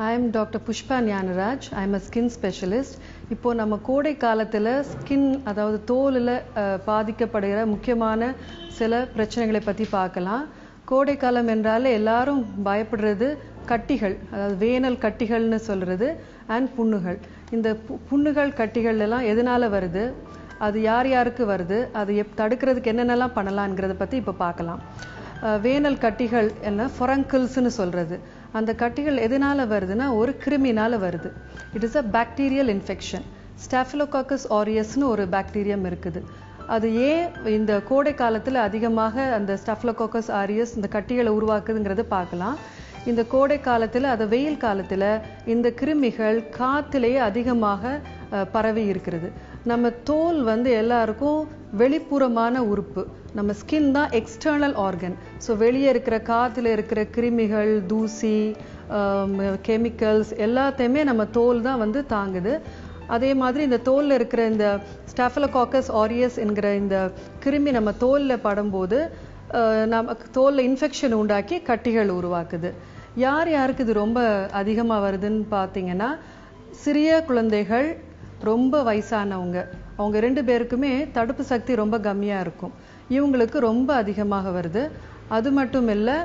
I am Dr. Pushpa Nyanaraj. I am a skin specialist. இப்போ நம்ம கோடை காலத்துல ஸ்கின் அதாவது தோலில் பாதிக்கப்படுகிற முக்கியமான சில பிரச்சனைகளை பற்றி பார்க்கலாம். கோடை காலம் என்றாலே எல்லாரும் பயப்படுறது கட்டிகள், அதாவது வேனல் கட்டிகள்னு சொல்றது அண்ட் புண்ணுகள். இந்த புண்ணுகள் கட்டிகள் எல்லாம் எதனால வருது, அது யார் யாருக்கு வருது, அது தடுக்கிறதுக்கு என்னென்னலாம் பண்ணலாம்ங்கிறத பற்றி இப்போ பார்க்கலாம். வேனல் கட்டிகள் என்ன ஃபொரங்கிள்ஸ்னு சொல்றது. அந்த கட்டிகள் எதனால வருதுன்னா ஒரு கிருமினால வருது. It is a bacterial infection. Staphylococcus ஆரியஸ்னு ஒரு பாக்டீரியம் இருக்குது. அது ஏன் இந்த கோடை காலத்தில் அதிகமாக அந்த ஸ்டாஃபிலோகாக்கஸ் ஆரியஸ் இந்த கட்டிகளை உருவாக்குதுங்கிறத பார்க்கலாம். இந்த கோடை காலத்தில் அது வெயில் காலத்தில் இந்த கிருமிகள் காத்திலேயே அதிகமாக பரவி இருக்கிறது. நம்ம தோல் எல்லாருக்கும் வெளிப்புறமான உறுப்பு. நம்ம ஸ்கின் தான் எக்ஸ்டர்னல் ஆர்கன். ஸோ வெளியே இருக்கிற காற்றுல இருக்கிற கிருமிகள், தூசி, கெமிக்கல்ஸ் எல்லாத்தையுமே நம்ம தோல் தான் தாங்குது. அதே மாதிரி இந்த தோலில் இருக்கிற இந்த ஸ்டாஃபிலோகாக்கஸ் ஆரியஸ் என்கிற இந்த கிருமி நம்ம தோலில் படும்போது நம்ம தோலில் இன்ஃபெக்ஷன் உண்டாக்கி கட்டிகள் உருவாக்குது. யார் யாருக்கு இது ரொம்ப அதிகமாக வருதுன்னு பார்த்தீங்கன்னா, சிறிய குழந்தைகள், ரொம்ப வயசானவங்க, அவங்க 2 பேருக்குமே தடுப்பு சக்தி ரொம்ப கம்மியாக இருக்கும். இவங்களுக்கு ரொம்ப அதிகமாக வருது. அது மட்டும் இல்லை,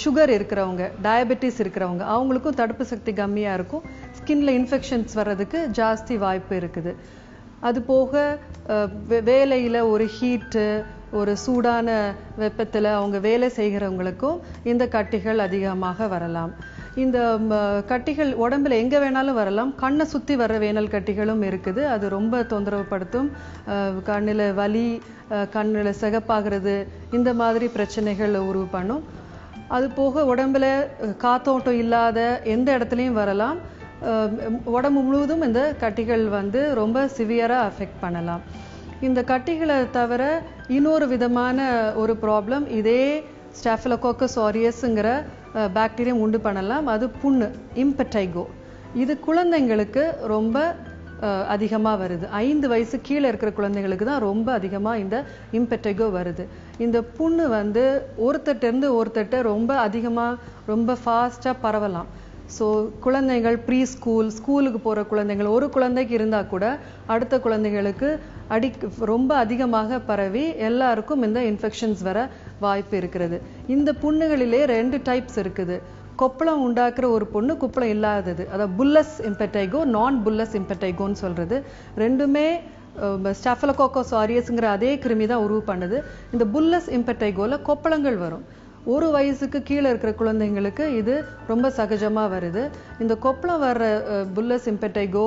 சுகர் இருக்கிறவங்க, டயபெட்டிஸ் இருக்கிறவங்க, அவங்களுக்கும் தடுப்பு சக்தி கம்மியாக இருக்கும். ஸ்கின்ல இன்ஃபெக்ஷன்ஸ் வர்றதுக்கு ஜாஸ்தி வாய்ப்பு இருக்குது. அது போக வேலையில் ஒரு ஹீட்டு, ஒரு சூடான வெப்பத்தில் அவங்க வேலை செய்கிறவங்களுக்கும் இந்த கட்டிகள் அதிகமாக வரலாம். இந்த கட்டிகள் உடம்புல எங்கே வேணாலும் வரலாம். கண்ணை சுற்றி வர்ற வேனல் கட்டிகளும் இருக்குது. அது ரொம்ப தொந்தரவுப்படுத்தும். கண்ணில் வலி, கண்ணில் சிகப்பாகிறது, இந்த மாதிரி பிரச்சனைகள் உருவு பண்ணும். அது போக உடம்புல காத்தோட்டம் இல்லாத எந்த இடத்துலையும் வரலாம். உடம்பு முழுவதும் இந்த கட்டிகள் ரொம்ப சிவியராக அஃபெக்ட் பண்ணலாம். இந்த கட்டிகளை தவிர இன்னொரு விதமான ஒரு ப்ராப்ளம் இதே ஸ்டாஃபிலோகாக்கஸ் ஆரியஸ்ங்கிற பாக்டீரியம் உண்டு பண்ணலாம். அது புண்ணு, இம்பெட்டைகோ. இது குழந்தைங்களுக்கு ரொம்ப அதிகமாக வருது. 5 வயசு கீழே இருக்கிற குழந்தைங்களுக்கு தான் ரொம்ப அதிகமாக இந்த இம்பெட்டைகோ வருது. இந்த புண்ணு ஒருத்தட்டேருந்து ஒருத்தட்ட ரொம்ப அதிகமாக, ரொம்ப ஃபாஸ்ட்டாக பரவலாம். ஸோ குழந்தைகள் ஸ்கூலுக்கு போகிற குழந்தைகள், ஒரு குழந்தைக்கு இருந்தால் கூட அடுத்த குழந்தைகளுக்கு ரொம்ப அதிகமாக பரவி எல்லாருக்கும் இந்த இன்ஃபெக்ஷன்ஸ் வர வாய்ப்பு இருக்கிறது. இந்த புண்ணுகளிலே 2 டைப்ஸ் இருக்குது. கொப்பளம் உண்டாக்குற ஒரு புண்ணு, கொப்பளம் இல்லாதது, அதாவது புல்லஸ் இம்பெட்டைகோ, நான் புல்லஸ் இம்பெட்டைகோன்னு சொல்றது. ரெண்டுமே ஸ்டாஃபிலோகாக்கஸ் ஆரியஸ்ங்கிற அதே கிருமி தான் உருவு பண்ணுது. இந்த புல்லஸ் இம்பெட்டைகோல கொப்பளங்கள் வரும். 1 வயசுக்கு கீழே இருக்கிற குழந்தைங்களுக்கு இது ரொம்ப சகஜமாக வருது. இந்த கொப்பளம் வர்ற புல்லஸ் இம்பெட்டைகோ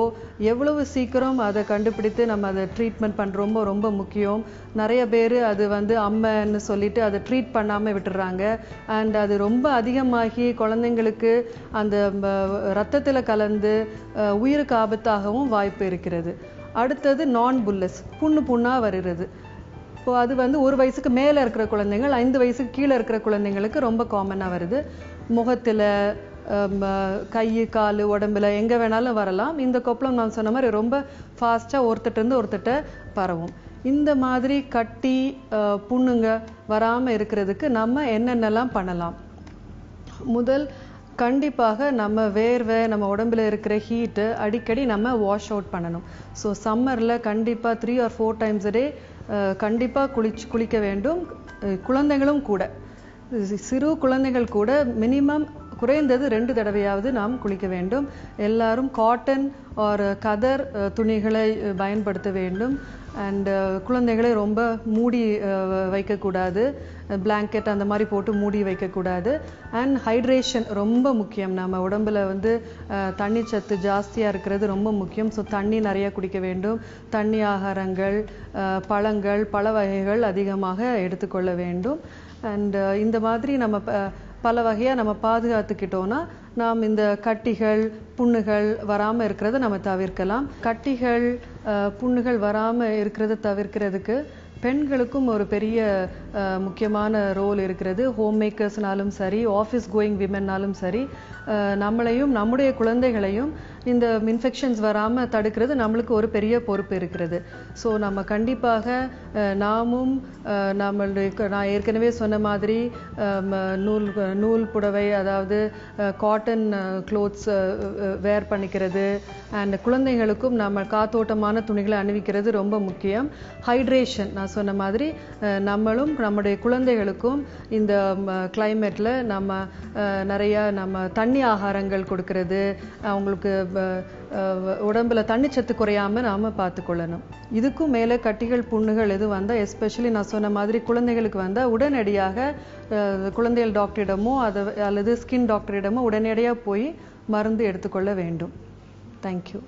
எவ்வளவு சீக்கிரம் அதை கண்டுபிடித்து நம்ம அதை ட்ரீட்மெண்ட் பண்ணுறோமோ ரொம்ப முக்கியம். நிறைய பேர் அது அம்மைன்னு சொல்லிட்டு அதை ட்ரீட் பண்ணாமல் விட்டுறாங்க. அண்ட் அது ரொம்ப அதிகமாகி குழந்தைங்களுக்கு அந்த ரத்தத்தில் கலந்து உயிருக்கு ஆபத்தாகவும் வாய்ப்பு இருக்கிறது. அடுத்தது நான் புல்லஸ், புண்ணாக வருகிறது. இப்போ அது 1 வயசுக்கு மேலே இருக்கிற குழந்தைகள், 5 வயசுக்கு கீழே இருக்கிற குழந்தைங்களுக்கு ரொம்ப காமனாக வருது. முகத்தில், கை, கால், உடம்புல எங்கே வேணாலும் வரலாம். இந்த கொப்பளம் நான் சொன்ன மாதிரி ரொம்ப ஃபாஸ்ட்டாக ஒருத்தட்டேருந்து ஒருத்தட்ட பரவும். இந்த மாதிரி கட்டி புண்ணுங்க வராமல் இருக்கிறதுக்கு நம்ம என்னென்னலாம் பண்ணலாம்? முதல், கண்டிப்பாக நம்ம வேர்வை, நம்ம உடம்புல இருக்கிற ஹீட்டு அடிக்கடி நம்ம வாஷ் அவுட் பண்ணணும். ஸோ சம்மரில் கண்டிப்பாக 3 or 4 times a day கண்டிப்பாக குளிக்க வேண்டும். குழந்தைகளும் கூட, சிறு குழந்தைகள் கூட மினிமம் குறைந்தது 2 தடவையாவது நாம் குளிக்க வேண்டும். எல்லாரும் காட்டன் ஒரு கதர் துணிகளை பயன்படுத்த வேண்டும். அண்ட் குழந்தைகளை ரொம்ப மூடி வைக்கக்கூடாது. பிளாங்கெட் அந்த மாதிரி போட்டு மூடி வைக்கக்கூடாது. அண்ட் ஹைட்ரேஷன் ரொம்ப முக்கியம். நம்ம உடம்புல தண்ணி சத்து ஜாஸ்தியாக இருக்கிறது ரொம்ப முக்கியம். ஸோ தண்ணி நிறைய குடிக்க வேண்டும். தண்ணி ஆகாரங்கள், பழங்கள், பழ வகைகள் அதிகமாக எடுத்துக்கொள்ள வேண்டும். அண்ட் இந்த மாதிரி நம்ம பல வகையாக நம்ம பாதுகாத்துக்கிட்டோன்னா நாம் இந்த கட்டிகள், புண்ணுகள் வராமல் இருக்கிறத நம்ம தவிர்க்கலாம். கட்டிகள், புண்ணுகள் வராமல் இருக்கிறத தவிர்க்கிறதுக்கு பெண்களுக்கும் ஒரு பெரிய முக்கியமான ரோல் இருக்கிறது. ஹோம் மேக்கர்ஸ்னாலும் சரி, ஆஃபீஸ் கோயிங் விமென்னாலும் சரி, நம்மளையும் நம்முடைய குழந்தைகளையும் இந்த இன்ஃபெக்ஷன்ஸ் வராமல் தடுக்கிறது நம்மளுக்கு ஒரு பெரிய பொறுப்பு இருக்கிறது. ஸோ நம்ம கண்டிப்பாக நாமும் நம்மளுடைய நான் ஏற்கனவே சொன்ன மாதிரி நூல் புடவை, அதாவது காட்டன் க்ளோத்ஸ் வேர் பண்ணிக்கிறது, அண்ட் குழந்தைகளுக்கும் நம்ம காத்தோட்டமான துணிகளை அணிவிக்கிறது ரொம்ப முக்கியம். ஹைட்ரேஷன் நான் சொன்ன மாதிரி நம்மளும் நம்முடைய குழந்தைகளுக்கும் இந்த கிளைமேட்டில் நம்ம நிறையா நம்ம தண்ணி ஆகாரங்கள் கொடுக்கறது, அவங்களுக்கு உடம்புல தண்ணிச்சத்து குறையாமல் நாம் பார்த்துக்கொள்ளணும். இதுக்கும் மேலே கட்டிகள் புண்ணுகள் எது வந்தால், எஸ்பெஷலி நான் சொன்ன மாதிரி குழந்தைகளுக்கு வந்தால் உடனடியாக குழந்தைகள் டாக்டரிடமோ அல்லது ஸ்கின் டாக்டரிடமோ உடனடியாக போய் மருந்து எடுத்துக்கொள்ள வேண்டும். தேங்க்யூ.